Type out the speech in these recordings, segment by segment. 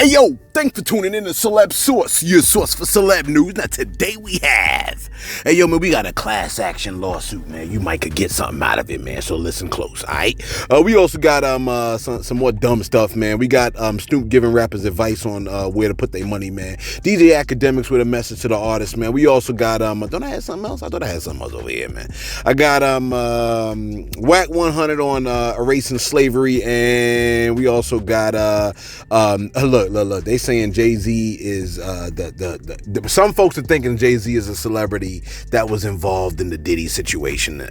Hey yo, thanks for tuning in to Celeb Source, your source for celeb news. Now today we have, hey yo man, we got a class action lawsuit, man. You might could get something out of it, man. So listen close, alright? We also got some more dumb stuff, man. We got Snoop giving rappers advice on where to put their money, man. DJ Academics with a message to the artists, man. We also got don't I have something else? I thought I had something else over here, man. I got Wack 100 on erasing slavery, and we also got look, they saying Jay-Z is some folks are thinking Jay-Z is a celebrity that was involved in the Diddy situation,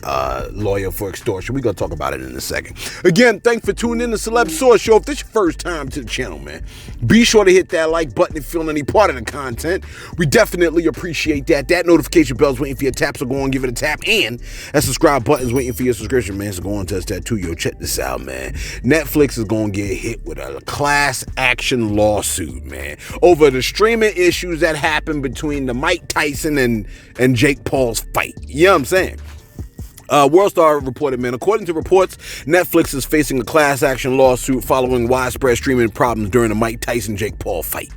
lawyer for extortion. We're gonna talk about it in a second. Again, thanks for tuning in to Celeb Source Show. If this is your first time to the channel, man, be sure to hit that like button if you feel any part of the content. We definitely appreciate that. That notification bell's waiting for your tap, so go on, give it a tap, and that subscribe button's waiting for your subscription, man. So go on, touch that too. Yo, check this out, man. Netflix is gonna get hit with a class action lawsuit, man, over the streaming issues that happened between the Mike Tyson and Jake Paul's fight. You know what I'm saying? World Star reported, man, according to reports, Netflix is facing a class action lawsuit following widespread streaming problems during the Mike Tyson-Jake Paul fight.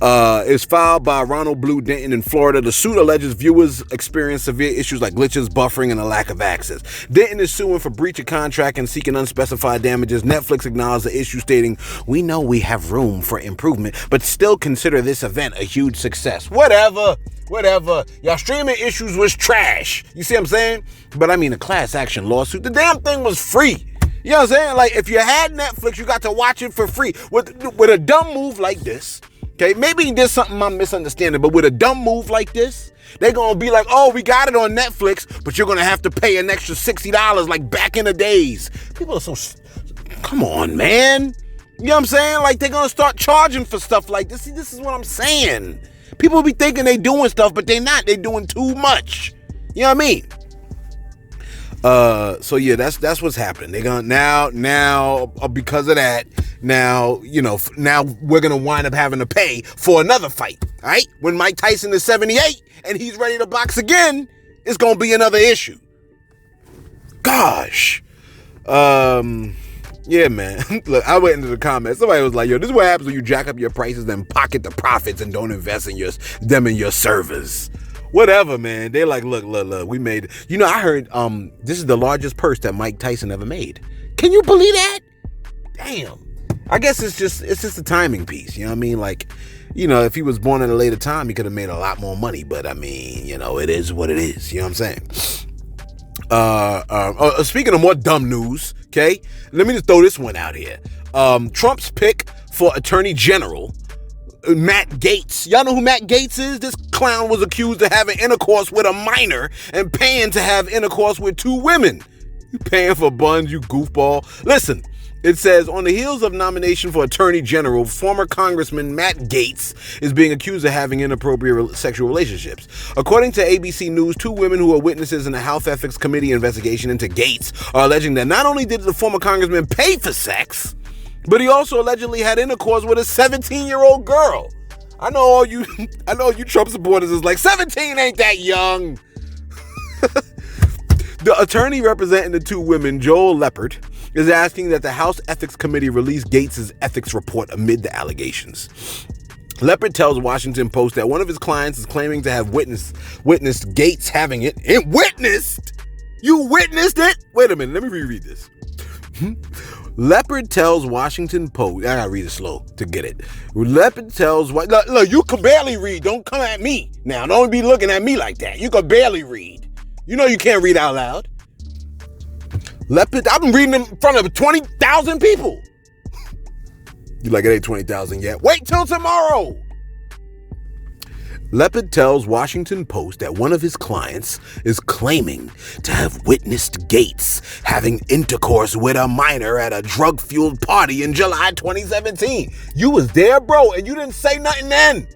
It's filed by Ronald Blue Denton in Florida. The suit alleges viewers experienced severe issues like glitches, buffering, and a lack of access. Denton is suing for breach of contract and seeking unspecified damages. Netflix acknowledged the issue, stating, "We know we have room for improvement, but still consider this event a huge success." Whatever. Y'all streaming issues was trash. You see what I'm saying? But I mean, a class action lawsuit, the damn thing was free. You know what I'm saying? Like, if you had Netflix, you got to watch it for free. With a dumb move like this, okay, maybe there's something I'm misunderstanding, but with a dumb move like this, they're going to be like, oh, we got it on Netflix, but you're going to have to pay an extra $60 like back in the days. People are so, come on, man. You know what I'm saying? Like, they're going to start charging for stuff like this. See, this is what I'm saying. People be thinking they doing stuff, but they not. They doing too much. You know what I mean? So yeah, that's what's happening. They're gonna now because of that, now we're gonna wind up having to pay for another fight. All right? When Mike Tyson is 78 and he's ready to box again, it's gonna be another issue. Gosh. Yeah, man. Look, I went into the comments. Somebody was like, yo, this is what happens when you jack up your prices and pocket the profits and don't invest in your servers. Whatever, man. They like, look, we made, I heard this is the largest purse that Mike Tyson ever made. Can you believe that? Damn. I guess it's just a timing piece. You know what I mean? Like, if he was born at a later time, he could have made a lot more money. But I mean, it is what it is. You know what I'm saying? Speaking of more dumb news, okay, let me just throw this one out here. Trump's pick for Attorney General, Matt Gaetz. Y'all know who Matt Gaetz is? This clown was accused of having intercourse with a minor and paying to have intercourse with two women. You paying for buns, you goofball. Listen, it says, on the heels of nomination for Attorney General, former Congressman Matt Gaetz is being accused of having inappropriate sexual relationships. According to ABC News, two women who are witnesses in the House Ethics Committee investigation into Gaetz are alleging that not only did the former congressman pay for sex, but he also allegedly had intercourse with a 17-year-old girl. I know all you Trump supporters is like, 17 ain't that young. The attorney representing the two women, Joel Leppert, is asking that the House Ethics Committee release Gaetz' ethics report amid the allegations. Leppert tells Washington Post that one of his clients is claiming to have witnessed Gaetz having it. It witnessed? You witnessed it? Wait a minute, let me reread this. Leppert tells Washington Post, I gotta read it slow to get it. Leppert tells, look, you can barely read. Don't come at me now. Don't be looking at me like that. You can barely read. You know you can't read out loud. Leppert, I've been reading in front of 20,000 people. You like, it ain't 20,000 yet. Wait till tomorrow. Leppert tells Washington Post that one of his clients is claiming to have witnessed Gaetz having intercourse with a minor at a drug-fueled party in July 2017. You was there, bro, and you didn't say nothing then.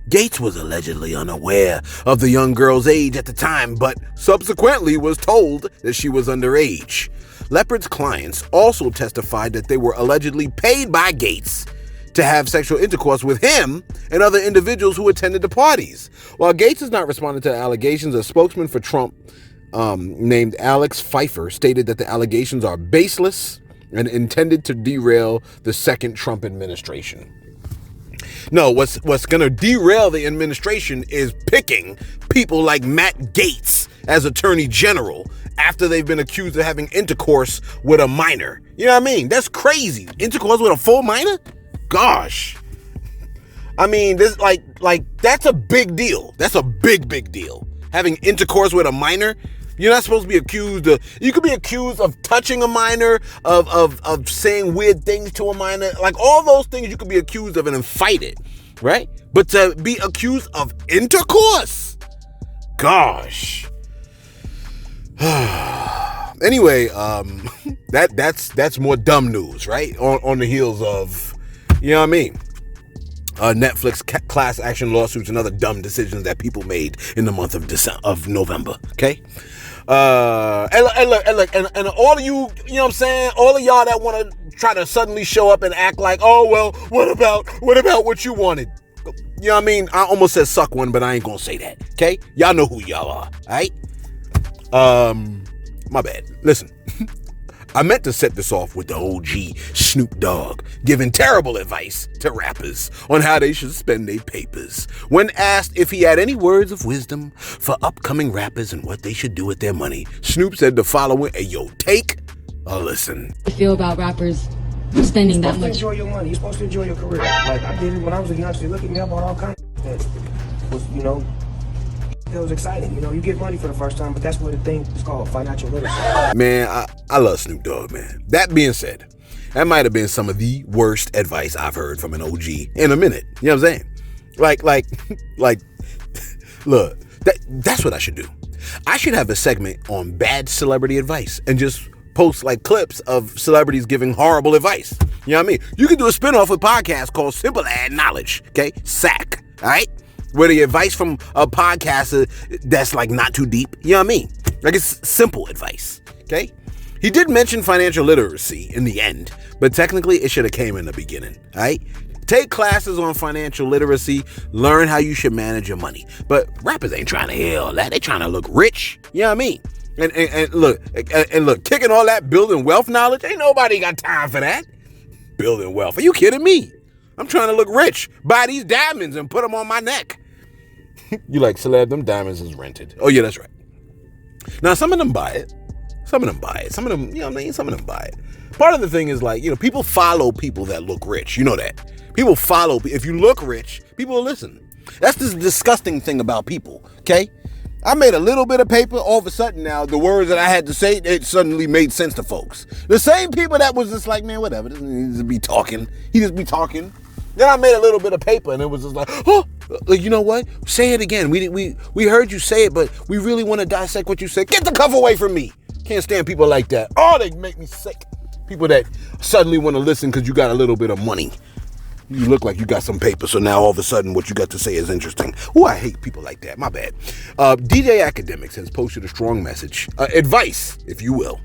Gaetz was allegedly unaware of the young girl's age at the time, but subsequently was told that she was underage. Leppert's clients also testified that they were allegedly paid by Gaetz to have sexual intercourse with him and other individuals who attended the parties. While Gaetz has not responded to the allegations, a spokesman for Trump named Alex Pfeiffer stated that the allegations are baseless and intended to derail the second Trump administration. No, what's gonna derail the administration is picking people like Matt Gaetz as Attorney General after they've been accused of having intercourse with a minor. You know what I mean? That's crazy. Intercourse with a full minor? Gosh. I mean, this like that's a big deal. That's a big deal. Having intercourse with a minor. You're not supposed to be accused of, you could be accused of touching a minor, of saying weird things to a minor, like all those things you could be accused of and then fight it, right? But to be accused of intercourse? Gosh. Anyway, that's more dumb news, right? On the heels of, you know what I mean? Netflix class action lawsuits and other dumb decisions that people made in the month of November. Okay. And look, and all of you, you know what I'm saying? All of y'all that want to try to suddenly show up and act like, oh, well, what about what you wanted? You know what I mean? I almost said suck one, but I ain't gonna say that. Okay. Y'all know who y'all are. All right. My bad. Listen. I meant to set this off with the OG Snoop Dogg giving terrible advice to rappers on how they should spend their papers. When asked if he had any words of wisdom for upcoming rappers and what they should do with their money, Snoop said the following, hey, yo, take a listen. I feel about rappers spending that much. You're supposed to enjoy your money. You're supposed to enjoy your career. Like I did it when I was a youngster. Look at me, I bought all kinds of that was, you know, it was exciting. You know, you get money for the first time, but that's what the thing is called, financial literacy. Man, I love Snoop Dogg, man. That being said, that might have been some of the worst advice I've heard from an OG in a minute. You know what I'm saying? Like, look, that's what I should do. I should have a segment on bad celebrity advice and just post like clips of celebrities giving horrible advice. You know what I mean? You can do a spinoff with podcast called Simple Ad Knowledge, okay? SAC, all right? Where the advice from a podcaster that's like not too deep. You know what I mean? Like it's simple advice. Okay. He did mention financial literacy in the end, but technically it should have came in the beginning. All right. Take classes on financial literacy. Learn how you should manage your money. But rappers ain't trying to hear all that. They trying to look rich. You know what I mean? And look, kicking all that building wealth knowledge. Ain't nobody got time for that. Building wealth. Are you kidding me? I'm trying to look rich. Buy these diamonds and put them on my neck. You like, Celeb, them diamonds is rented. Oh, yeah, that's right. Now, some of them buy it. Some of them, you know what I mean? Some of them buy it. Part of the thing is like, you know, people follow people that look rich. You know that. People follow. If you look rich, people will listen. That's the disgusting thing about people, okay? I made a little bit of paper. All of a sudden now, the words that I had to say, it suddenly made sense to folks. The same people that was just like, man, whatever. Doesn't need to be talking. He just be talking. Then I made a little bit of paper and it was just like, oh, you know what? Say it again. We heard you say it, but we really want to dissect what you said. Get the cuff away from me. Can't stand people like that. Oh, they make me sick. People that suddenly want to listen because you got a little bit of money. You look like you got some paper, so now all of a sudden what you got to say is interesting. Oh, I hate people like that. My bad. DJ Academics has posted a strong message. Advice, if you will.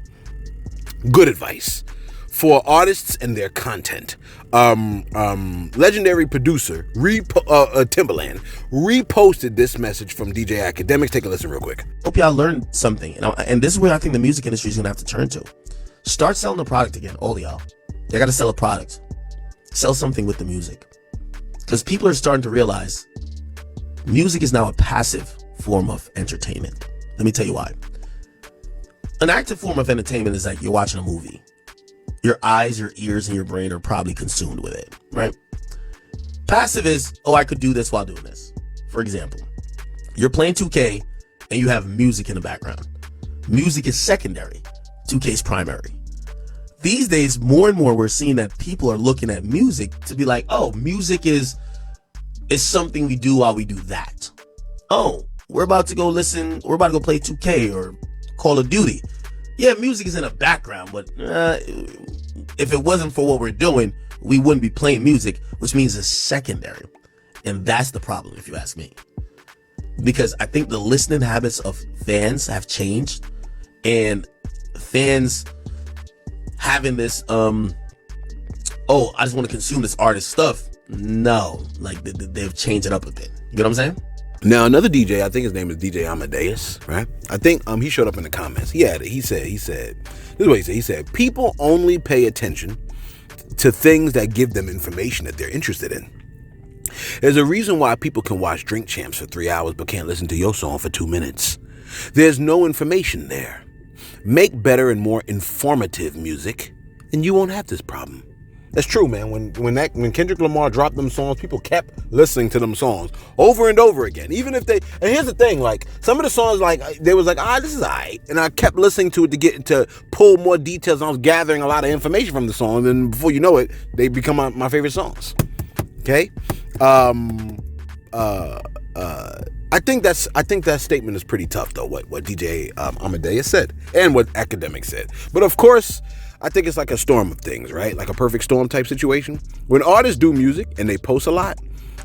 Good advice for artists and their content. Legendary producer Timbaland reposted this message from DJ Academics. Take a listen real quick. Hope y'all learned something, and this is where I think the music industry is gonna have to turn to. Start selling a product again, all of y'all. You gotta sell a product. Sell something with the music, because people are starting to realize music is now a passive form of entertainment. Let me tell you why. An active form of entertainment is like you're watching a movie. Your eyes, your ears, and your brain are probably consumed with it, right? Passive is, oh, I could do this while doing this. For example, you're playing 2K and you have music in the background. Music is secondary. 2K is primary. These days, more and more, we're seeing that people are looking at music to be like, oh, music is something we do while we do that. Oh, we're about to go play 2K or Call of Duty. Yeah, music is in the background, but if it wasn't for what we're doing, we wouldn't be playing music, which means it's secondary. And that's the problem, if you ask me. Because I think the listening habits of fans have changed, and fans having this, I just want to consume this artist stuff. No, like they've changed it up a bit. You know what I'm saying? Now, another DJ, I think his name is DJ Amadeus, right? I think he showed up in the comments. He said, this is what he said. He said, people only pay attention to things that give them information that they're interested in. There's a reason why people can watch Drink Champs for 3 hours but can't listen to your song for 2 minutes. There's no information there. Make better and more informative music, and you won't have this problem. That's true, man. When Kendrick Lamar dropped them songs, people kept listening to them songs over and over again. Even if and here's the thing, like some of the songs, like they was like, this is alright, and I kept listening to it to pull more details. And I was gathering a lot of information from the songs, and before you know it, they become my favorite songs. Okay, I think that statement is pretty tough, though. What DJ Amadeus said and what Academic said, but of course. I think it's like a storm of things, right? Like a perfect storm type situation. When artists do music and they post a lot,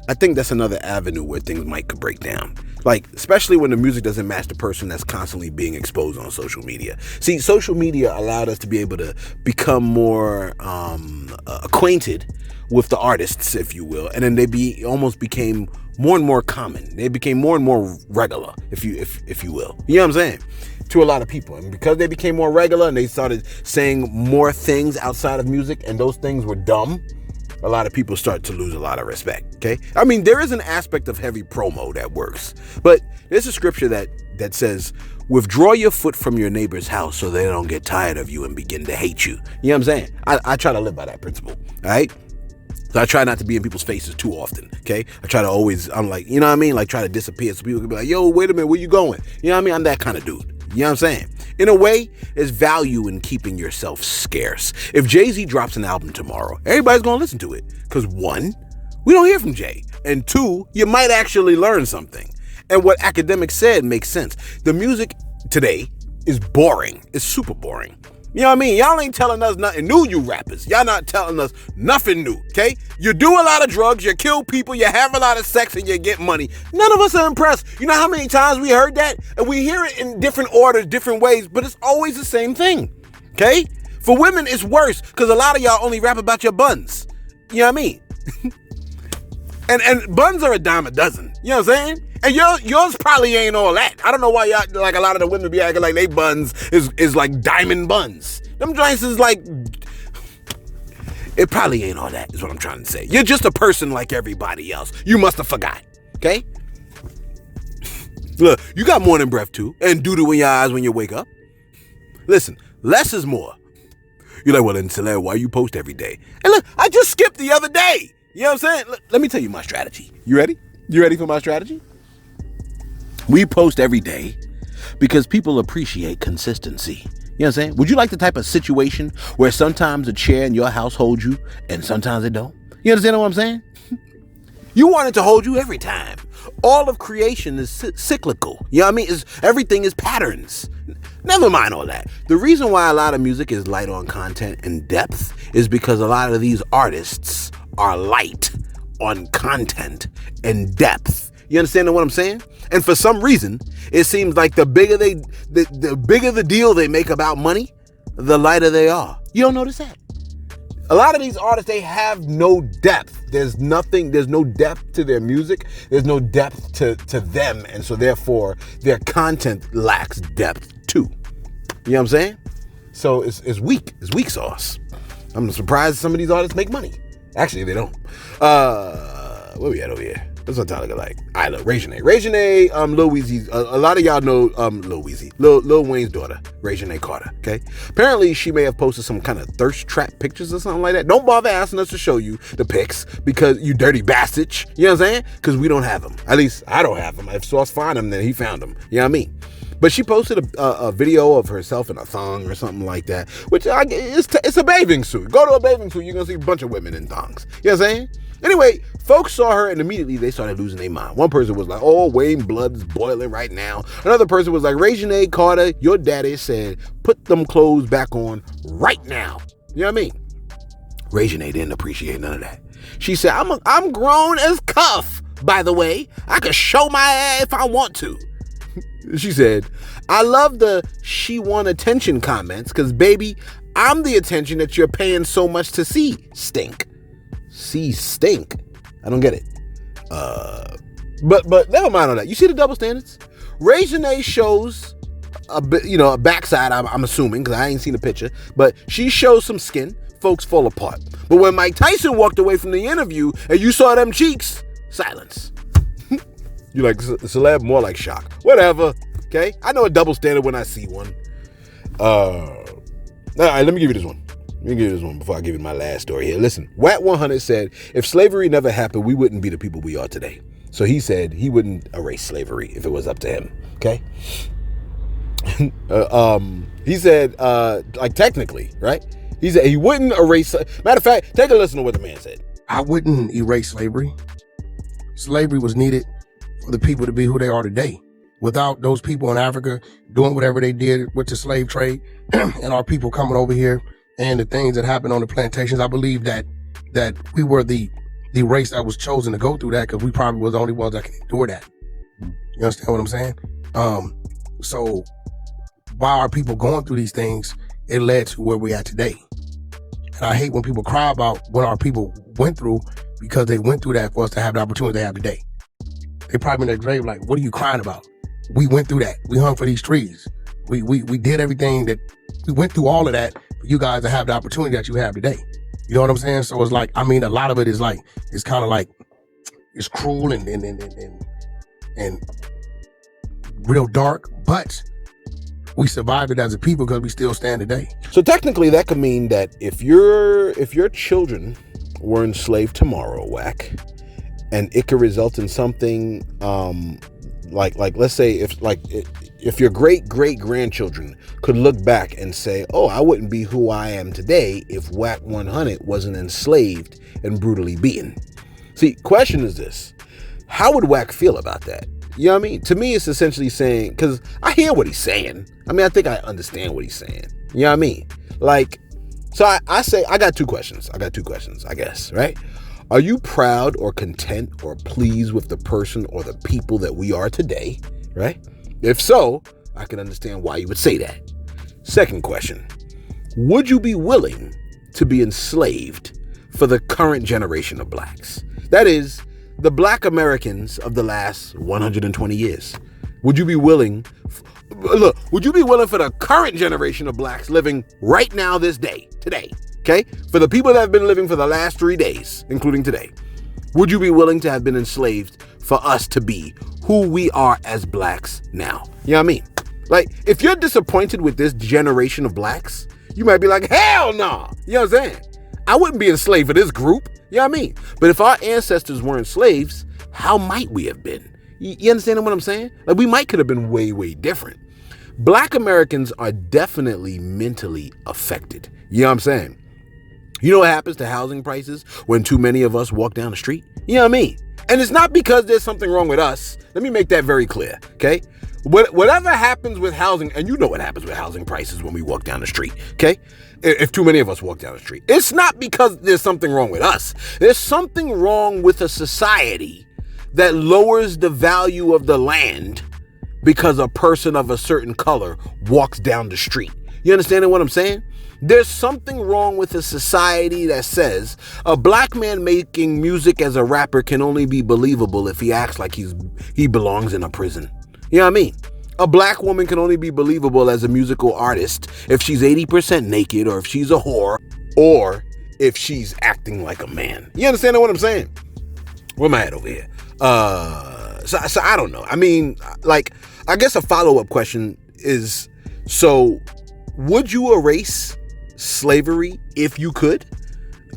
I think that's another avenue where things could break down. Like, especially when the music doesn't match the person that's constantly being exposed on social media. See, social media allowed us to be able to become more acquainted with the artists, if you will, and then they almost became more and more common. They became more and more regular, if you will. You know what I'm saying? To a lot of people. And because they became more regular and they started saying more things outside of music and those things were dumb, a lot of people start to lose a lot of respect. Okay? I mean, there is an aspect of heavy promo that works, but there's a scripture that says, withdraw your foot from your neighbor's house so they don't get tired of you and begin to hate you. You know what I'm saying? I try to live by that principle. All right? So I try not to be in people's faces too often, okay? I try to always, I'm like, you know what I mean? Like try to disappear so people can be like, yo, wait a minute, where you going? You know what I mean? I'm that kind of dude. You know what I'm saying? In a way, there's value in keeping yourself scarce. If Jay-Z drops an album tomorrow, everybody's going to listen to it. Because 1, we don't hear from Jay. And 2, you might actually learn something. And what Academic said makes sense. The music today is boring. It's super boring. You know what I mean? Y'all ain't telling us nothing new, you rappers. Y'all not telling us nothing new, okay? You do a lot of drugs, you kill people, you have a lot of sex, and you get money. None of us are impressed. You know how many times we heard that? And we hear it in different orders, different ways, but it's always the same thing, okay? For women, it's worse, because a lot of y'all only rap about your buns. You know what I mean? and buns are a dime a dozen. You know what I'm saying? And yours probably ain't all that. I don't know why y'all, like a lot of the women be acting like they buns is like diamond buns. Them joints is like, it probably ain't all that is what I'm trying to say. You're just a person like everybody else. You must have forgot, okay? Look, you got morning breath too, and doo-doo in your eyes when you wake up. Listen, less is more. You're like, well then, Celeb, why you post every day? And look, I just skipped the other day. You know what I'm saying? Let me tell you my strategy. You ready? You ready for my strategy? We post every day because people appreciate consistency. You know what I'm saying? Would you like the type of situation where sometimes a chair in your house holds you and sometimes it don't? You understand what I'm saying? You want it to hold you every time. All of creation is cyclical. You know what I mean? Everything is patterns. Never mind all that. The reason why a lot of music is light on content and depth is because a lot of these artists are light on content and depth. You understand what I'm saying? And for some reason, it seems like the bigger the deal they make about money, the lighter they are. You don't notice that? A lot of these artists, they have no depth. There's no depth to their music. There's no depth to them. And so therefore, their content lacks depth too. You know what I'm saying? So it's weak. It's weak sauce. I'm surprised some of these artists make money. Actually, they don't. Where we at over here? What's our topic like? I love Reginae. Reginae, Lil Weezy's, a lot of y'all know Lil Weezy, Lil Wayne's daughter, Reginae Carter, okay? Apparently, she may have posted some kind of thirst trap pictures or something like that. Don't bother asking us to show you the pics because you dirty bastard. You know what I'm saying? Because we don't have them. At least, I don't have them. If Sauce find them, then he found them. You know what I mean? But she posted a video of herself in a thong or something like that, which it's a bathing suit. Go to a bathing suit, you're going to see a bunch of women in thongs. You know what I'm saying? Anyway, folks saw her and immediately they started losing their mind. One person was like, oh, Wayne blood is boiling right now. Another person was like, Reginae Carter, your daddy said, put them clothes back on right now. You know what I mean? Reginae didn't appreciate none of that. She said, I'm grown as cuff, by the way. I can show my ass if I want to. She said, I love the she want attention comments because, baby, I'm the attention that you're paying so much to see. Stink. See stink. I don't get it. But never mind on that. You see the double standards? Reginae shows a bit, a backside, I'm assuming, because I ain't seen a picture, but she shows some skin. Folks fall apart. But when Mike Tyson walked away from the interview and you saw them cheeks, silence. You like celeb, more like shock. Whatever, okay? I know a double standard when I see one. All right, let me give you this one. Before I give you my last story here. Listen, Wack 100 said, if slavery never happened, we wouldn't be the people we are today. So he said he wouldn't erase slavery if it was up to him, okay? He said, like technically, right? He said he wouldn't erase. Matter of fact, take a listen to what the man said. I wouldn't erase slavery. Slavery was needed for the people to be who they are today. Without those people in Africa doing whatever they did with the slave trade and our people coming over here and the things that happened on the plantations, I believe that we were the race that was chosen to go through that because we probably were the only ones that can endure that. You understand what I'm saying? So while our people going through these things, it led to where we are today. And I hate when people cry about what our people went through because they went through that for us to have the opportunity they have today. They probably in their grave like, what are you crying about? We went through that. We hung for these trees. We did everything that, we went through all of that for you guys to have the opportunity that you have today. You know what I'm saying? So it's like, I mean, a lot of it is like, it's kind of like, it's cruel and real dark, but we survived it as a people because we still stand today. So technically that could mean that if your children were enslaved tomorrow, Wack, and it could result in something like let's say if your great grandchildren could look back and say, oh, I wouldn't be who I am today if Wack 100 wasn't enslaved and brutally beaten. See, question is this: how would Wack feel about that? You know what I mean? To me, it's essentially saying, because I hear what he's saying. I mean, I think I understand what he's saying. You know what I mean? Like, so I say, I got two questions, I guess, right? Are you proud or content or pleased with the person or the people that we are today, right? If so, I can understand why you would say that. Second question, would you be willing to be enslaved for the current generation of blacks? That is, the black Americans of the last 120 years. Would you be willing, would you be willing for the current generation of blacks living right now, this day, today, okay? For the people that have been living for the last 3 days, including today, would you be willing to have been enslaved for us to be who we are as blacks now? You know what I mean? Like, if you're disappointed with this generation of blacks, you might be like, hell no. You know what I'm saying? I wouldn't be enslaved for this group. You know what I mean? But if our ancestors weren't slaves, how might we have been? You understand what I'm saying? Like, we could have been way, way different. Black Americans are definitely mentally affected. You know what I'm saying? You know what happens to housing prices when too many of us walk down the street? You know what I mean? And it's not because there's something wrong with us. Let me make that very clear, okay? Whatever happens with housing, and you know what happens with housing prices when we walk down the street, okay? If too many of us walk down the street. It's not because there's something wrong with us. There's something wrong with a society that lowers the value of the land because a person of a certain color walks down the street. You understand what I'm saying? There's something wrong with a society that says a black man making music as a rapper can only be believable if he acts like he belongs in a prison. You know what I mean? A black woman can only be believable as a musical artist if she's 80% naked, or if she's a whore, or if she's acting like a man. You understand what I'm saying? Where am I at over here? So I don't know. I mean, like, I guess a follow-up question is, so would you erase slavery if you could?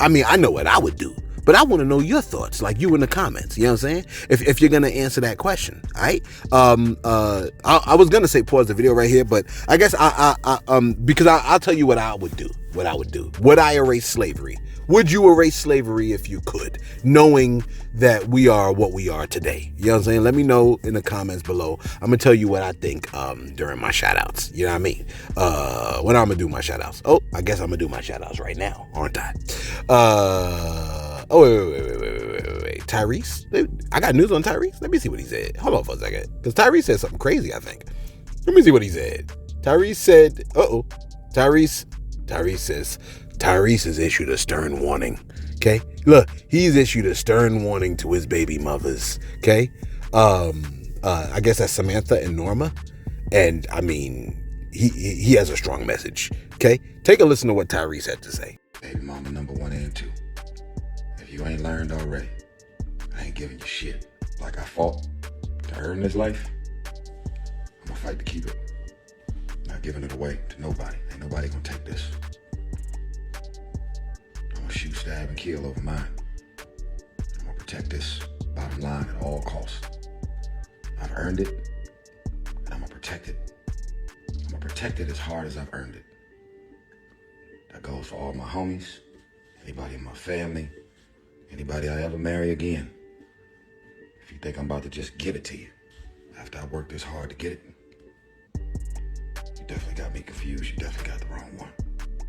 I mean, I know what I would do, but I want to know your thoughts, like you in the comments. You know what I'm saying? If you're gonna answer that question, all right? I was gonna say pause the video right here, but I guess because I'll tell you what I would do. Would I erase slavery? Would you erase slavery if you could, knowing that we are what we are today? You know what I'm saying? Let me know in the comments below. I'm gonna tell you what I think during my shoutouts. You know what I mean? When I'm gonna do my shoutouts. Oh, I guess I'm gonna do my shoutouts right now, aren't I? Oh, wait. Tyrese? I got news on Tyrese. Let me see what he said. Hold on for a second. Because Tyrese said something crazy, I think. Let me see what he said. Tyrese said, Tyrese says, Tyrese has issued a stern warning. Okay? Look, he's issued a stern warning to his baby mothers. Okay? I guess that's Samantha and Norma. And, I mean, he has a strong message. Okay? Take a listen to what Tyrese had to say. Baby mama number 1 and 2. If you ain't learned already, I ain't giving you shit. Like I fought to earn this life, I'm gonna fight to keep it. Not giving it away to nobody. Ain't nobody gonna take this. I'm gonna shoot, stab, and kill over mine. I'm gonna protect this bottom line at all costs. I've earned it, and I'm gonna protect it. I'm gonna protect it as hard as I've earned it. That goes for all my homies, anybody in my family, anybody I ever marry again. If you think I'm about to just give it to you after I worked this hard to get it, you definitely got me confused. You definitely got the wrong one.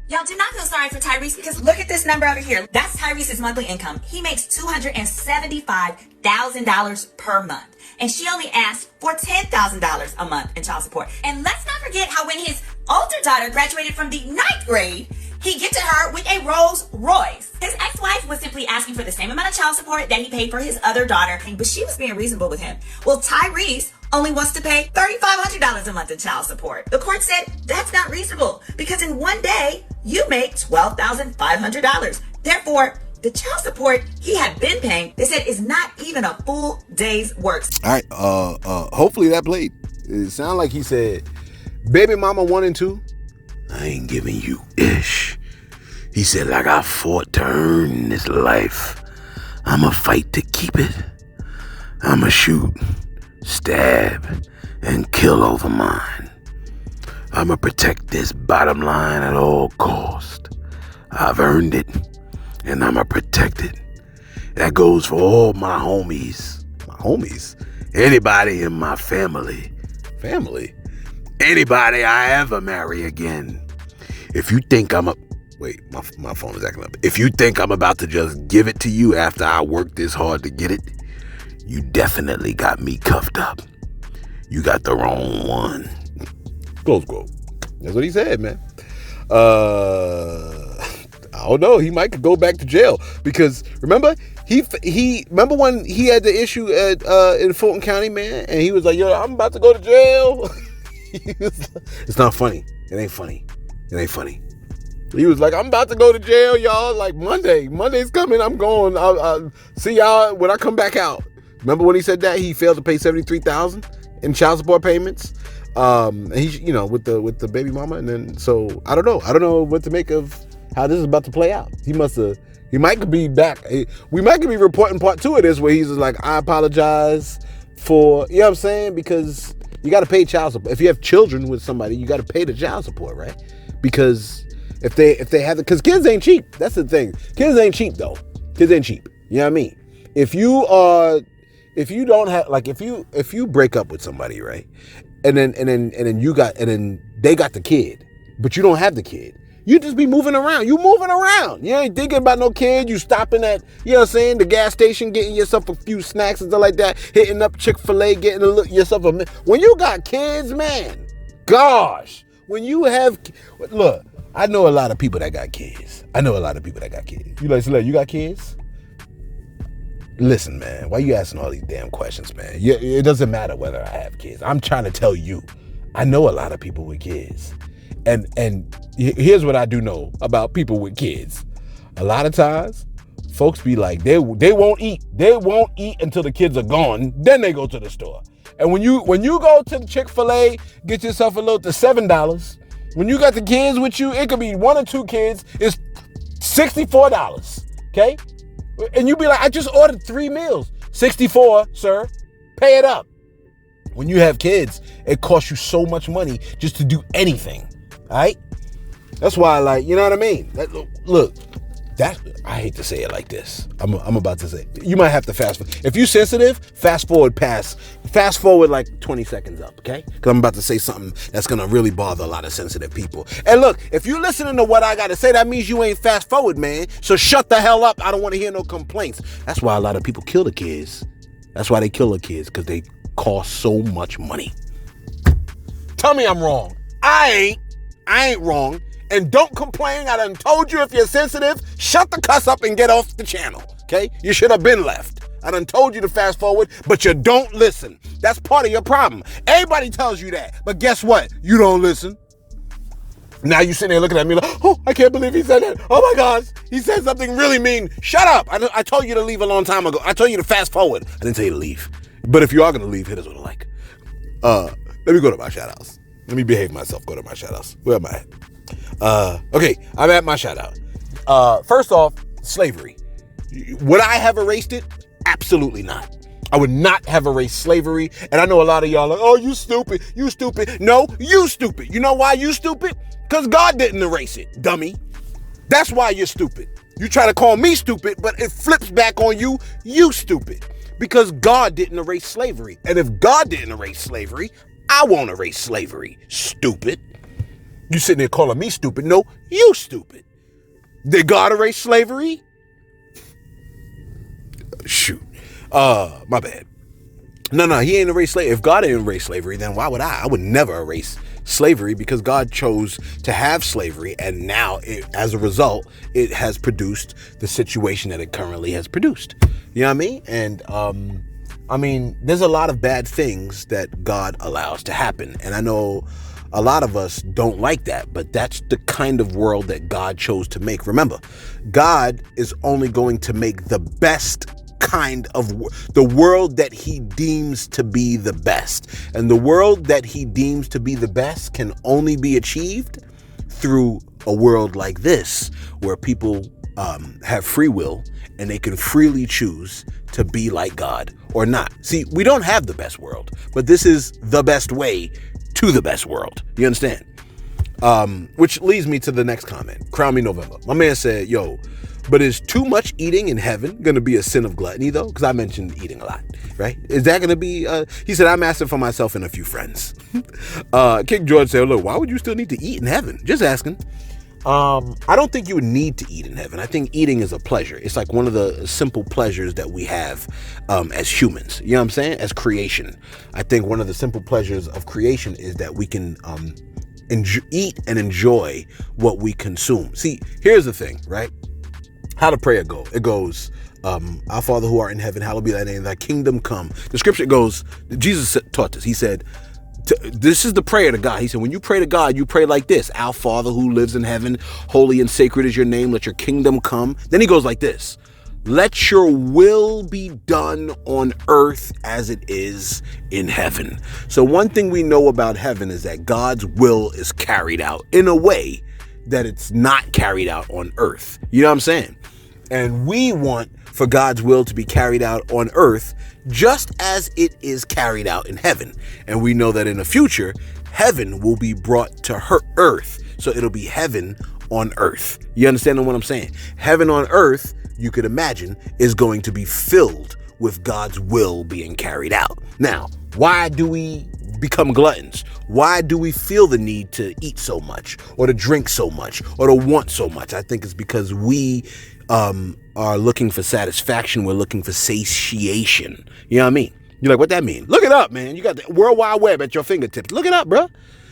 Y'all do not feel sorry for Tyrese because look at this number over here. That's Tyrese's monthly income. He makes $275,000 per month. And she only asked for $10,000 a month in child support. And let's not forget how when his older daughter graduated from the 9th grade, he gifted her with a Rolls Royce. His ex-wife was simply asking for the same amount of child support that he paid for his other daughter, but she was being reasonable with him. Well, Tyrese only wants to pay $3,500 a month in child support. The court said that's not reasonable because in one day, you make $12,500. Therefore, the child support he had been paying, they said, is not even a full day's work. All right, hopefully that played. It sounded like he said, baby mama 1 and 2, I ain't giving you ish. He said, like I fought to earn this life, I'ma fight to keep it. I'ma shoot, stab, and kill over mine. I'ma protect this bottom line at all cost. I've earned it, and I'ma protect it. That goes for all my homies. My homies? Anybody in my family. Family? Anybody I ever marry again. If you think I'm Wait, my phone is acting up. If you think I'm about to just give it to you after I worked this hard to get it, you definitely got me cuffed up. You got the wrong one. Close quote. That's what he said, man. I don't know. He might go back to jail because remember remember when he had the issue at in Fulton County, man, and he was like, "Yo, I'm about to go to jail." It's not funny. It ain't funny. It ain't funny. He was like, I'm about to go to jail, y'all. Like Monday's coming. I'm going. I'll see y'all when I come back out. Remember when he said that he failed to pay $73,000 in child support payments? And he, with the baby mama, and then so I don't know what to make of how this is about to play out. He might be back. We might be reporting part 2 of this where he's like, I apologize for, you know what I'm saying? Because you got to pay child support. If you have children with somebody, you got to pay the child support, right? Because if they have because kids ain't cheap. That's the thing. Kids ain't cheap though. Kids ain't cheap. You know what I mean? If you don't have, like, if you break up with somebody, right? And then they got the kid, but you don't have the kid. You just be moving around. You moving around. You ain't thinking about no kid. You stopping at, you know what I'm saying, the gas station, getting yourself a few snacks and stuff like that, hitting up Chick-fil-A, getting yourself a... When you got kids, man, gosh, when you have... Look, I know a lot of people that got kids. You like, Celeb, you got kids? Listen, man, why you asking all these damn questions, man? It doesn't matter whether I have kids. I'm trying to tell you, I know a lot of people with kids. And here's what I do know about people with kids. A lot of times, folks be like, they won't eat. They won't eat until the kids are gone. Then they go to the store. And when you go to the Chick-fil-A, get yourself a load to $7. When you got the kids with you, it could be 1 or 2 kids. It's $64. Okay? And you be like, I just ordered 3 meals. $64, sir. Pay it up. When you have kids, it costs you so much money just to do anything. All right? That's why, like, you know what I mean? Look, I hate to say it like this. I'm about to say, you might have to fast forward. If you're sensitive, fast forward like 20 seconds up, okay? Because I'm about to say something that's going to really bother a lot of sensitive people. And look, if you're listening to what I got to say, that means you ain't fast forward, man. So shut the hell up. I don't want to hear no complaints. That's why a lot of people kill the kids. That's why they kill the kids, because they cost so much money. Tell me I'm wrong. I ain't wrong. And don't complain. I done told you if you're sensitive, shut the cuss up and get off the channel. Okay? You should have been left. I done told you to fast forward, but you don't listen. That's part of your problem. Everybody tells you that. But guess what? You don't listen. Now you sitting there looking at me like, oh, I can't believe he said that. Oh my gosh, he said something really mean. Shut up. I told you to leave a long time ago. I told you to fast forward. I didn't tell you to leave. But if you are going to leave, hit us with a like. Let me go to my shoutouts. Let me behave myself. Go to my shoutouts. Where am I at? Okay, I'm at my shoutout. First off, slavery. Would I have erased it? Absolutely not. I would not have erased slavery. And I know a lot of y'all are like, oh, you stupid. You stupid. No, you stupid. You know why you stupid? Because God didn't erase it, dummy. That's why you're stupid. You try to call me stupid, but it flips back on you. You stupid. Because God didn't erase slavery. And if God didn't erase slavery, I won't erase slavery. Stupid. You sitting there calling me stupid. No, you stupid. Did God erase slavery? Shoot. My bad. No, he ain't erased slavery. If God didn't erase slavery, then why would I? I would never erase slavery because God chose to have slavery, and now, as a result, it has produced the situation that it currently has produced. You know what I mean? And there's a lot of bad things that God allows to happen, and I know a lot of us don't like that, but that's the kind of world that God chose to make. Remember, God is only going to make the best kind of the world that he deems to be the best. And the world that he deems to be the best can only be achieved through a world like this, where people have free will and they can freely choose to be like God or not. See, we don't have the best world, but this is the best way to the best world. You understand? Which leads me to the next comment. Crown Me November. My man said, yo, but is too much eating in heaven going to be a sin of gluttony, though? Because I mentioned eating a lot, right? Is that going to be... He said, I'm asking for myself and a few friends. King George said, look, why would you still need to eat in heaven? Just asking. I don't think you would need to eat in heaven. I think eating is a pleasure. It's like one of the simple pleasures that we have as humans. You know what I'm saying? As creation. I think one of the simple pleasures of creation is that we can eat and enjoy what we consume. See, here's the thing, right? How the prayer go? It goes, our Father who art in heaven, hallowed be thy name, thy kingdom come. The scripture goes, Jesus taught this. He said, this is the prayer to God. He said, when you pray to God, you pray like this. Our Father who lives in heaven, holy and sacred is your name. Let your kingdom come. Then he goes like this. Let your will be done on earth as it is in heaven. So one thing we know about heaven is that God's will is carried out in a way that it's not carried out on earth. You know what I'm saying? And we want for God's will to be carried out on earth just as it is carried out in heaven. And we know that in the future, heaven will be brought to earth. So it'll be heaven on earth. You understand what I'm saying? Heaven on earth, you could imagine, is going to be filled with God's will being carried out. Now, why do we become gluttons? Why do we feel the need to eat so much or to drink so much or to want so much? I think it's because we are looking for satisfaction. We're looking for satiation. You know what I mean? You're like, what that mean? Look it up, man. You got the World Wide Web at your fingertips. Look it up, bro.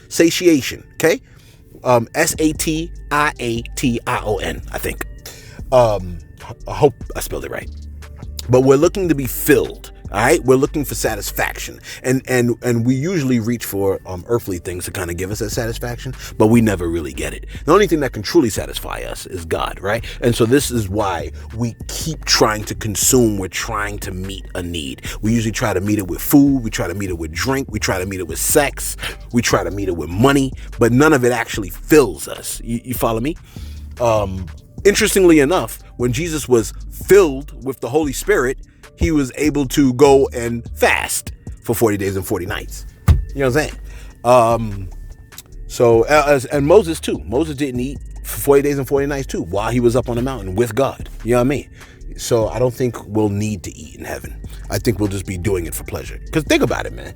Satiation. Okay. Satiation, I think. I hope I spelled it right. But we're looking to be filled. All right, we're looking for satisfaction, and we usually reach for earthly things to kind of give us that satisfaction, but we never really get it. The only thing that can truly satisfy us is God, right? And so this is why we keep trying to consume. We're trying to meet a need. We usually try to meet it with food. We try to meet it with drink. We try to meet it with sex. We try to meet it with money, but none of it actually fills us. You follow me? Interestingly enough, when Jesus was filled with the Holy Spirit, he was able to go and fast for 40 days and 40 nights. You know what I'm saying? And Moses too. Moses didn't eat for 40 days and 40 nights too while he was up on the mountain with God. You know what I mean? So I don't think we'll need to eat in heaven. I think we'll just be doing it for pleasure. Because think about it, man.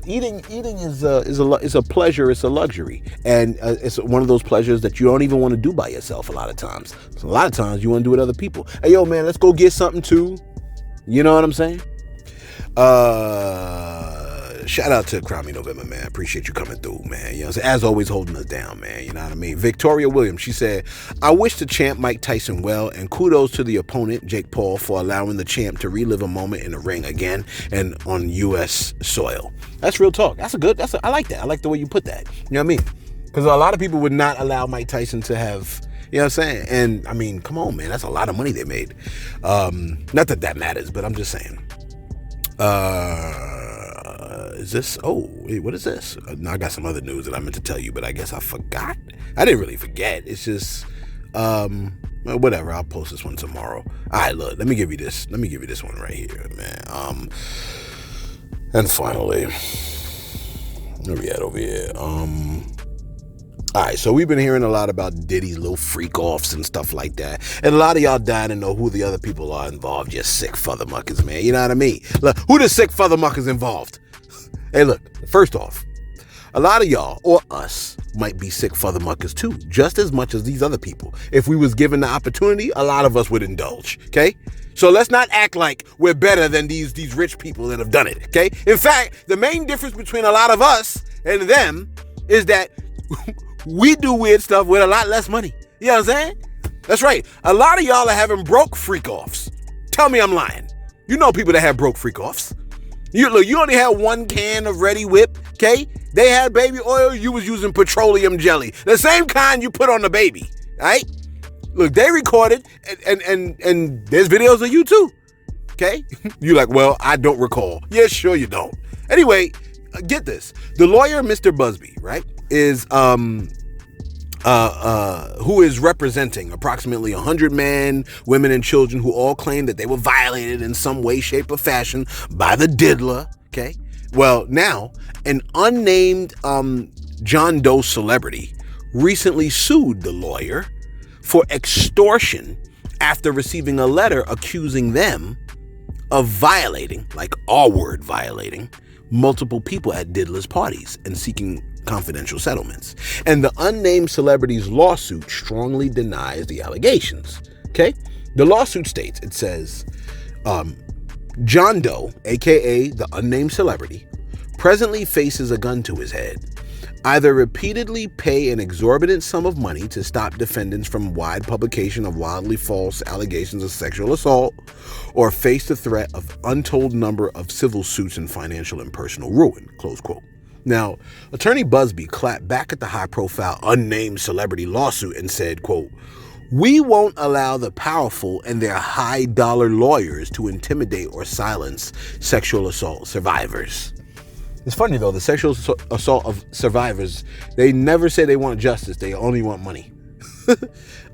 Eating is a pleasure. It's a luxury, and it's one of those pleasures that you don't even want to do by yourself. A lot of times, so a lot of times you want to do it with other people. Hey, yo, man, let's go get something too. You know what I'm saying? Shout out to Crown Me November, man. Appreciate you coming through, man. You know what I'm saying? As always, holding us down, man. You know what I mean? Victoria Williams, she said, I wish the champ Mike Tyson well, and kudos to the opponent, Jake Paul, for allowing the champ to relive a moment in the ring again and on U.S. soil. That's real talk. I like that. I like the way you put that. You know what I mean? Because a lot of people would not allow Mike Tyson to have, you know what I'm saying? And I mean, come on, man, that's a lot of money they made. Not that that matters, but I'm just saying. Is this, oh, wait, what is this? No, I got some other news that I meant to tell you, but I guess I forgot. I didn't really forget. It's just, whatever, I'll post this one tomorrow. All right, look, let me give you this one right here, man. And finally, where we at over here? All right, so we've been hearing a lot about Diddy's little freak-offs and stuff like that. And a lot of y'all dying to know who the other people are involved. You sick fathermuckers, man. You know what I mean? Look, who the sick fathermuckers involved? Hey, look, first off, a lot of y'all, or us, might be sick fathermuckers too, just as much as these other people. If we was given the opportunity, a lot of us would indulge, okay? So let's not act like we're better than these rich people that have done it, okay? In fact, the main difference between a lot of us and them is that we do weird stuff with a lot less money. You know what I'm saying? That's right. A lot of y'all are having broke freak-offs. Tell me I'm lying. You know people that have broke freak-offs. You only had one can of Ready Whip, okay? They had baby oil, you was using petroleum jelly. The same kind you put on the baby, all right? Look, they recorded, and there's videos of you too, okay? You're like, well, I don't recall. Yeah, sure you don't. Anyway, get this. The lawyer, Mr. Busby, right, is, who is representing approximately 100 men, women, and children who all claim that they were violated in some way, shape, or fashion by the diddler, okay? Well, now, an unnamed John Doe celebrity recently sued the lawyer for extortion after receiving a letter accusing them of violating, like R-word violating, multiple people at diddler's parties and seeking confidential settlements. And the unnamed celebrity's lawsuit strongly denies the allegations, okay? The lawsuit states, it says, John Doe, aka the unnamed celebrity, presently faces a gun to his head. Either repeatedly pay an exorbitant sum of money to stop defendants from wide publication of wildly false allegations of sexual assault, or face the threat of untold number of civil suits and financial and personal ruin, close quote. Now, Attorney Busby clapped back at the high-profile unnamed celebrity lawsuit and said, quote, "We won't allow the powerful and their high-dollar lawyers to intimidate or silence sexual assault survivors." It's funny, though, the sexual assault of survivors, they never say they want justice. They only want money.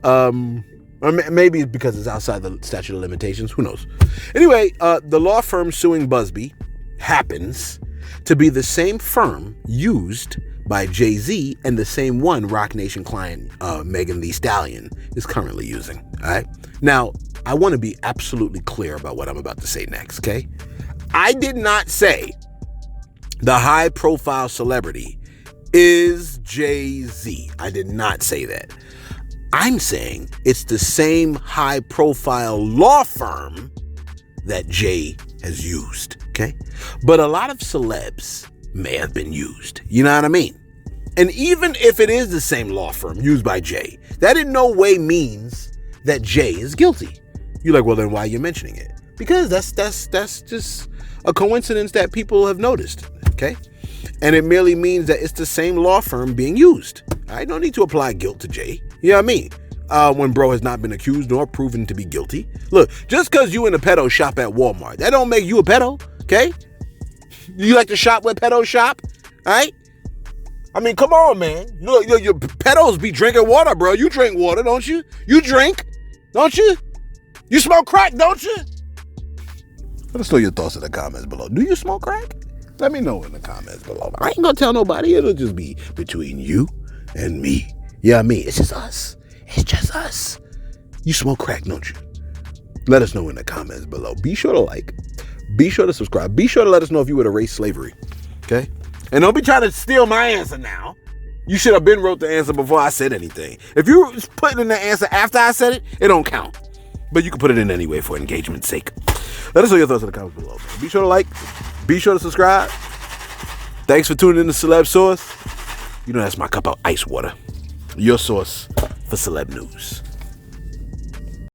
Or maybe it's because it's outside the statute of limitations. Who knows? Anyway, the law firm suing Busby happens to be the same firm used by Jay-Z and the same one Rock Nation client Megan Thee Stallion is currently using. All right. Now, I want to be absolutely clear about what I'm about to say next, okay? I did not say the high-profile celebrity is Jay-Z. I did not say that. I'm saying it's the same high-profile law firm that Jay has used, okay? But a lot of celebs may have been used. You know what I mean? And even if it is the same law firm used by Jay, that in no way means that Jay is guilty. You're like, well, then why are you mentioning it? Because that's just a coincidence that people have noticed, okay? And it merely means that it's the same law firm being used. I don't need to apply guilt to Jay. You know what I mean? When bro has not been accused nor proven to be guilty. Look, just because you in a pedo shop at Walmart, that don't make you a pedo, okay? You like to shop where pedos shop, all right? I mean, come on, man. Look, your pedos be drinking water, bro. You drink water, don't you? You drink, don't you? You smoke crack, don't you? Let us know your thoughts in the comments below. Do you smoke crack? Let me know in the comments below. I ain't gonna tell nobody. It'll just be between you and me. Yeah, me. It's just us. It's just us. You smoke crack, don't you? Let us know in the comments below. Be sure to like. Be sure to subscribe. Be sure to let us know if you would erase slavery. Okay? And don't be trying to steal my answer now. You should have been wrote the answer before I said anything. If you put in the answer after I said it, it don't count. But you can put it in anyway for engagement's sake. Let us know your thoughts in the comments below. Man. Be sure to like. Be sure to subscribe. Thanks for tuning in to Celeb Source. You know that's my cup of ice water. Your source for celeb news.